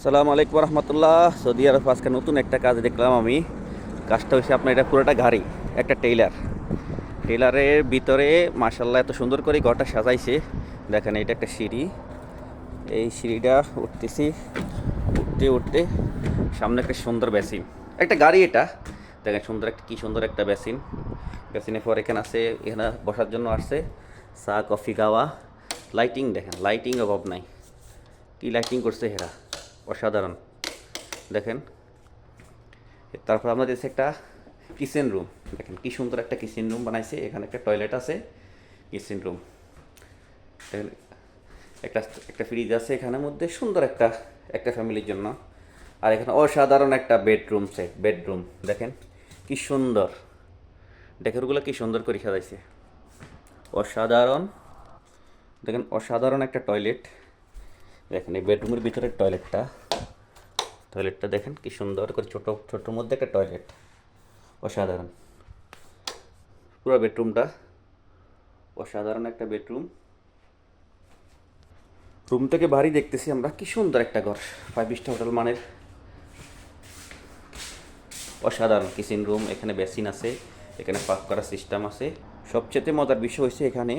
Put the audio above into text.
সালাম আলাইকুম রহমতুল্লাহ। সৌদি আরব আজকে নতুন একটা কাজ দেখলাম আমি। কাজটা হচ্ছে আপনার এটা পুরোটা গাড়ি, একটা টেইলারের ভিতরে মাশাল্লাহ এত সুন্দর করে ঘরটা সাজাইছে। দেখেন এটা একটা সিঁড়ি, এই সিঁড়িটা উঠতেছি, উঠতে উঠতে সামনে একটা সুন্দর বেসিন, একটা গাড়ি এটা। দেখেন সুন্দর একটা, কি সুন্দর একটা বেসিন। বেসিনের পর এখানে আছে, এখানে বসার জন্য আসছে চা কফি খাওয়া। লাইটিং দেখেন, লাইটিং অভাব নাই, কি লাইটিং করছে হেরা, অসাধারণ। দেখেন তারপর আমাদের দেশে একটা কিচেন রুম, দেখেন কি সুন্দর একটা কিচেন রুম বানাইছে। এখানে একটা টয়লেট আছে, কিচেন রুম দেখেন, একটা একটা ফ্রিজ আছে এখানের মধ্যে, সুন্দর একটা একটা ফ্যামিলির জন্য। আর এখানে অসাধারণ একটা বেডরুম সেট, বেডরুম দেখেন কি সুন্দর, ডেকোরগুলো কি সুন্দর করে সাজাইছে, অসাধারণ। দেখেন অসাধারণ একটা টয়লেট, দেখেন এই বেডরুমের ভিতরে টয়লেটটা দেখেন কি সুন্দর করে, ছোট ছোটোর মধ্যে একটা টয়লেট, অসাধারণ। পুরো বেডরুমটা অসাধারণ একটা বেডরুম। রুম থেকে বাড়ি দেখতেছি আমরা, কি সুন্দর একটা ঘর, 5 স্টার হোটেল মানের, অসাধারণ কিচেন রুম। এখানে বেসিন আছে, এখানে পাক করার সিস্টেম আছে। সবচেয়ে মজার বিষয় হচ্ছে এখানে